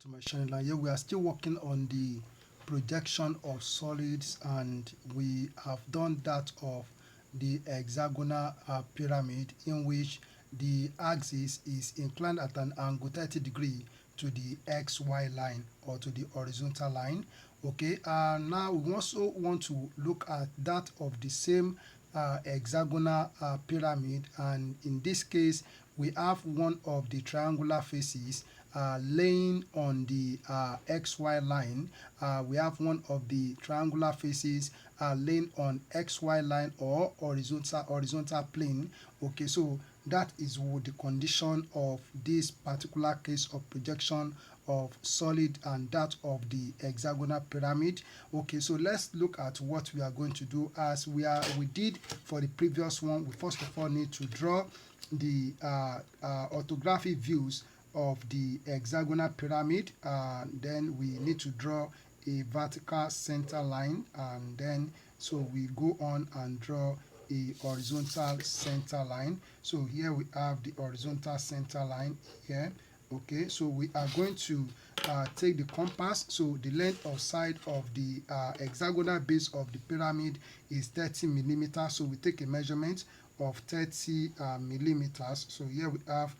to my channel. Here we are still working on the projection of solids, and we have done that of the hexagonal pyramid, in which the axis is inclined at an angle 30 degree to the xy line, or to the horizontal line. Okay, now we also want to look at that of the same hexagonal pyramid, and in this case we have one of the triangular faces laying on the xy line. We have one of the triangular faces laying on xy line, or horizontal plane. Okay, so that is the condition of this particular case of projection of solid and that of the hexagonal pyramid. Okay, so let's look at what we are going to do. As we did for the previous one, we first of all need to draw the orthographic views of the hexagonal pyramid. Then we need to draw a vertical center line, and then so we go on and draw a horizontal center line. So here we have the horizontal center line here. Okay, so we are going to take the compass. So the length of side of the hexagonal base of the pyramid is 30 millimeters. So we take a measurement of 30 millimeters. So here we have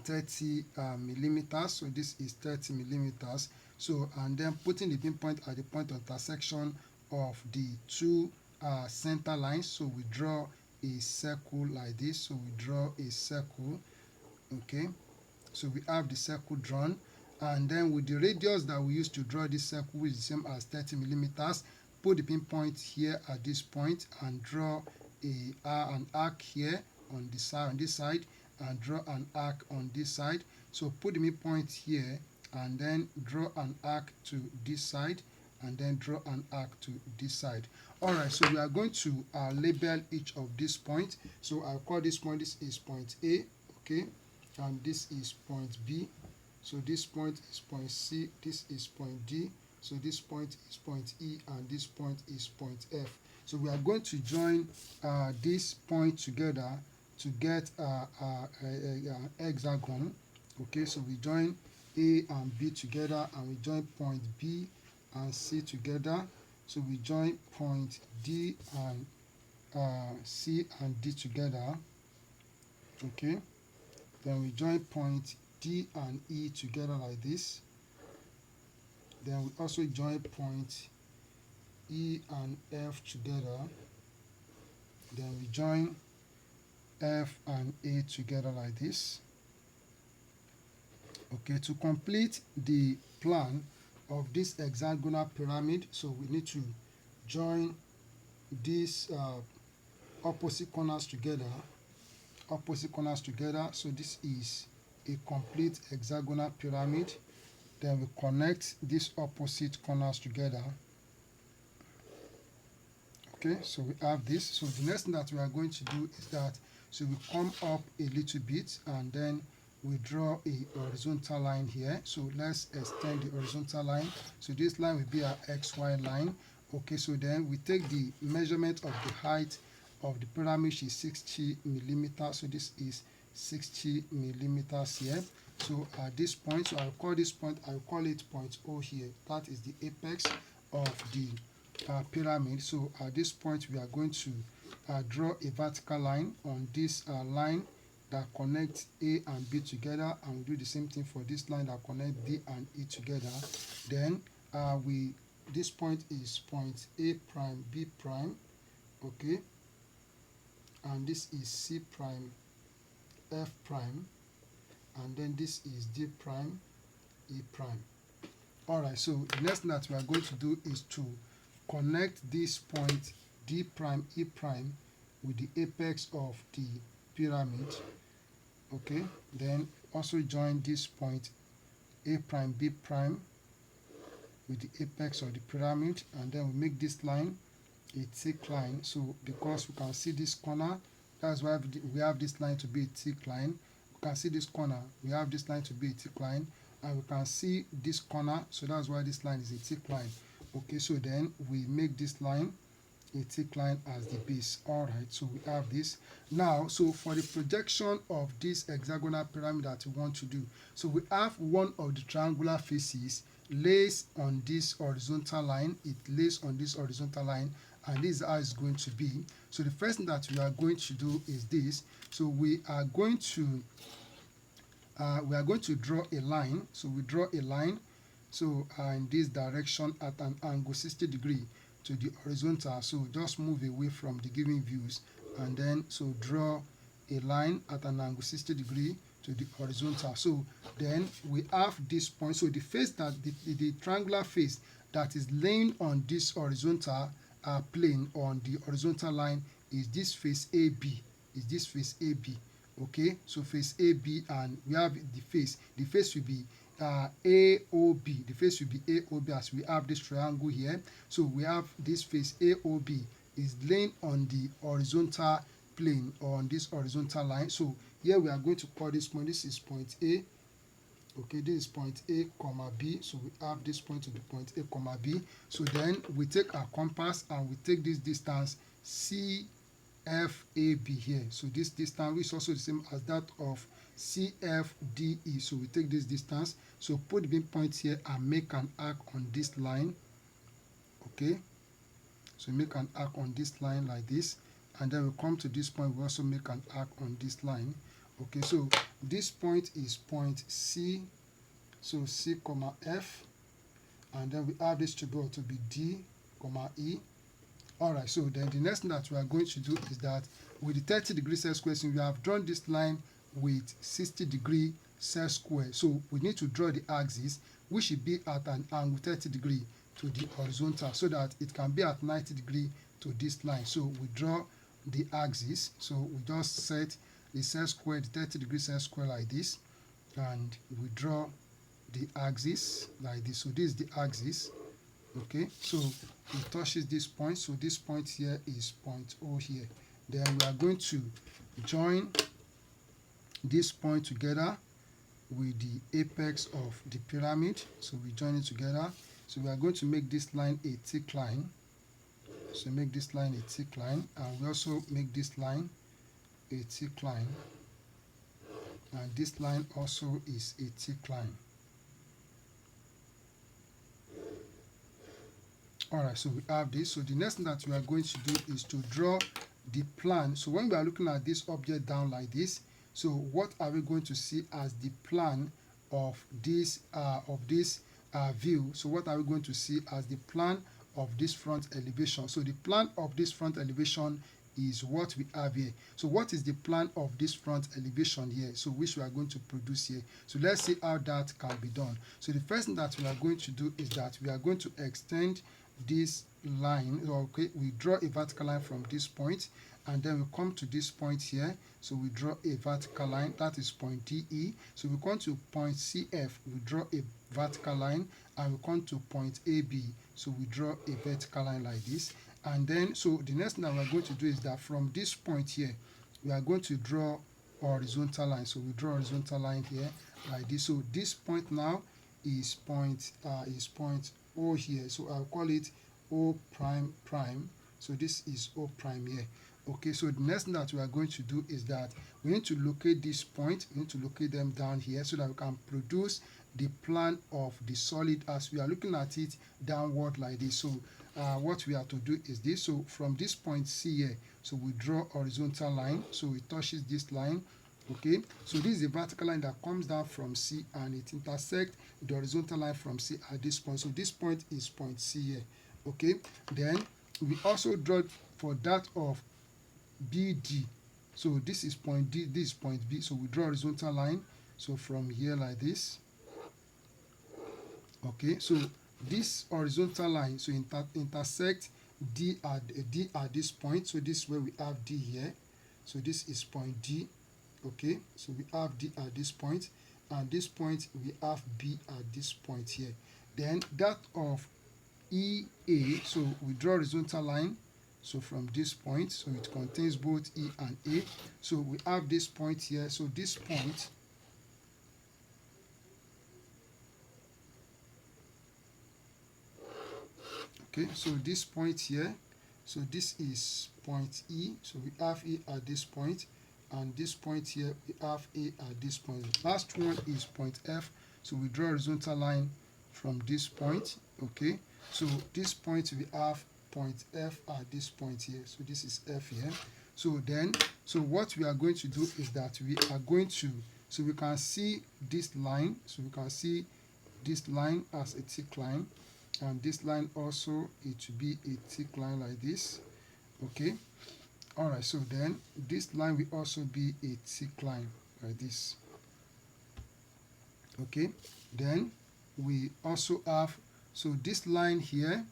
30 millimeters. So this is 30 millimeters. So, and then putting the pinpoint at the point of intersection of the two center lines. So we draw a circle like this. So we draw a circle. Okay, so we have the circle drawn, and then with the radius that we used to draw this circle, which is the same as 30 millimeters, put the pinpoint here at this point and draw an arc here on the side, on this side, and draw an arc on this side. So put the midpoint here and then draw an arc to this side, and then draw an arc to this side. All right, so we are going to label each of these points. So I'll call this point, this is point A, okay, and this is point B. So this point is point C, this is point D, so this point is point E, and this point is point F. So we are going to join this point together to get an hexagon. Okay, so we join A and B together, and we join point B and C together. So we join point D and C and D together. Okay, then we join point D and E together like this. Then we also join point E and F together. Then we join F and A together like this. Okay, to complete the plan of this hexagonal pyramid, so we need to join these opposite corners together. So this is a complete hexagonal pyramid. Then we connect these opposite corners together. Okay, so we have this. So the next thing that we are going to do is that, so we come up a little bit, and then we draw a horizontal line here. So let's extend the horizontal line. So this line will be our XY line. Okay, so then we take the measurement of the height of the pyramid, which is 60 millimeters. So this is 60 millimeters here. So at this point, so I'll call this point, I'll call it point O here. That is the apex of the pyramid. So at this point, we are going to draw a vertical line on this line that connects A and B together, and we do the same thing for this line that connects D and E together. Then this point is point A prime, B prime, okay, and this is C prime, F prime, and then this is D prime, E prime. All right, so the next thing that we are going to do is to connect this point D prime, E prime with the apex of the pyramid. Okay, then also join this point A prime, B prime with the apex of the pyramid, and then we make this line a thick line. So because we can see this corner, that's why we have this line to be a thick line. We can see this corner, we have this line to be a thick line, and we can see this corner, so that's why this line is a thick line. Okay, so then we make this line a thick line as the base. All right, so we have this now. So for the projection of this hexagonal pyramid that we want to do, so we have one of the triangular faces lays on this horizontal line. It lays on this horizontal line, and this is how it's going to be. So the first thing that we are going to do is this. So we are going to draw a line. So we draw a line, so in this direction at an angle 60 degree to the horizontal. So just move away from the given views, and then so draw a line at an angle 60 degree to the horizontal. So then we have this point. So the face that the triangular face that is laying on this horizontal plane on the horizontal line is this face AB. Is this face AB? Okay, so face AB, and we have the face. The face will be AOB. The face will be AOB as we have this triangle here. So we have this face AOB is laying on the horizontal plane or on this horizontal line. So here we are going to call this point. This is point A. Okay, this is point A, comma B. So we have this point to the point A, comma B. So then we take our compass and we take this distance CFAB here. So this distance is also the same as that of CFDE. So we take this distance. So put the point here and make an arc on this line. Okay, so make an arc on this line like this, and then we come to this point. We also make an arc on this line. Okay, so this point is point C. So C comma F, and then we have this to be D comma E. All right, so then the next thing that we are going to do is that with the 30 degree set square, we have drawn this line with 60 degree set square. So we need to draw the axis, which should be at an angle 30 degree to the horizontal, so that it can be at 90 degree to this line. So we draw the axis. So we just set the set square, the 30 degree set square like this, and we draw the axis like this. So this is the axis. Okay, so it touches this point. So this point here is point O here. Then we are going to join this point together with the apex of the pyramid. So we join it together. So we are going to make this line a thick line. So make this line a thick line, and we also make this line a thick line, and this line also is a thick line. Alright, so we have this. So the next thing that we are going to do is to draw the plan. So when we are looking at this object down like this, so what are we going to see as the plan of this view? So what are we going to see as the plan of this front elevation? So the plan of this front elevation is what we have here. So what is the plan of this front elevation here? So which we are going to produce here. So let's see how that can be done. So the first thing that we are going to do is that we are going to extend this line. Okay, we draw a vertical line from this point, and then we come to this point here. So we draw a vertical line, that is point DE. So we come to point CF, we draw a vertical line, and we come to point AB. So we draw a vertical line like this. And then, so the next thing that we're going to do is that from this point here, we are going to draw horizontal line. So we draw horizontal line here like this. So this point now is point O here. So I'll call it O prime prime. So this is O prime here. Okay, so the next thing that we are going to do is that we need to locate this point. We need to locate them down here so that we can produce the plan of the solid as we are looking at it downward like this. So what we have to do is this. So from this point C here, so we draw horizontal line. So it touches this line. Okay, so this is a vertical line that comes down from C and it intersects the horizontal line from C at this point. So this point is point C here. Okay, then we also draw for that of BD. So this is point D, this is point B. So we draw horizontal line. So from here like this. Okay, so this horizontal line so intersect D at this point. So this is where we have D here. So this is point D. Okay, so we have D at this point, and this point we have B at this point here. Then that of EA, so we draw horizontal line. So from this point, so it contains both E and A. So we have this point here. So this point, okay, so this point here, So this is point E. So we have E at this point, and this point here we have A at this point. The last one is point F. So we draw a horizontal line from this point. Okay, so this point we have point F at this point here. So this is F here. So then, so what we are going to do is that we are going to, so we can see this line. So we can see this line as a thick line, and this line also, it will be a thick line like this. Okay, all right. So then this line will also be a thick line like this. Okay, then we also have, so this line here,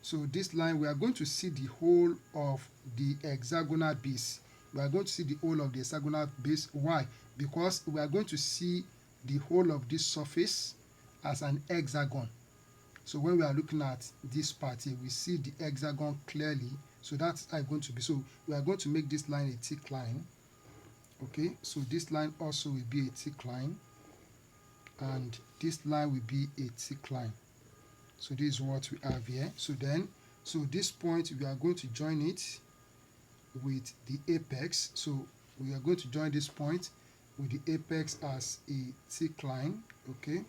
so this line, we are going to see the whole of the hexagonal base. We are going to see the whole of the hexagonal base. Why? Because we are going to see the whole of this surface as an hexagon. So when we are looking at this part here, we see the hexagon clearly. So that's how it's going to be. So we are going to make this line a thick line. Okay, so this line also will be a thick line, and this line will be a thick line. So this is what we have here. So then, so this point, we are going to join it with the apex. So we are going to join this point with the apex as a thick line. Okay,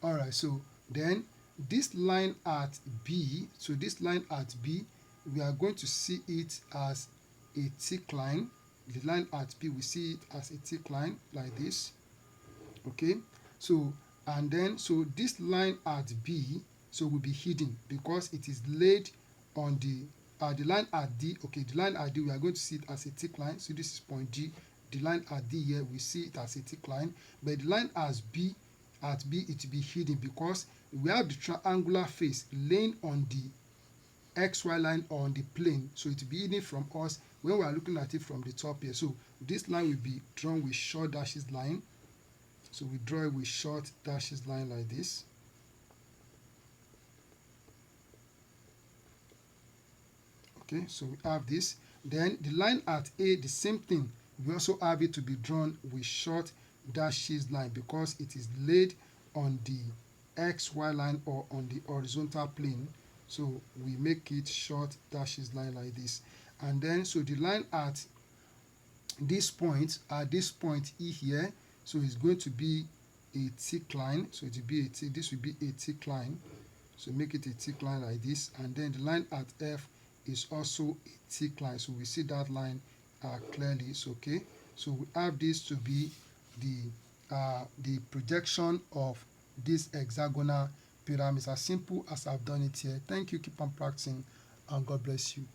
all right. So then this line at B, so this line at B, we are going to see it as a thick line. The line at B, we see it as a thick line like this. Okay, so and then so this line at B, so will be hidden because it is laid on the line at D. Okay, the line at D, we are going to see it as a thick line. So this is point G. The line at D here, we see it as a thick line, but the line at B, it will be hidden because we have the triangular face laying on the XY line on the plane, so it will be hidden from us when we are looking at it from the top here. So this line will be drawn with short dashes line. So we draw it with short dashes line like this. Okay, so we have this. Then the line at A, the same thing. We also have it to be drawn with short dashes line because it is laid on the XY line or on the horizontal plane. So we make it short dashes line like this. And then, so the line at this point E here, so it's going to be a thick line. So it will be this will be a thick line. So make it a thick line like this. And then the line at F is also a thick line. So we see that line clearly. It's okay. So we have this to be the projection of this hexagonal pyramid. As simple as I've done it here. Thank you. Keep on practicing, and God bless you.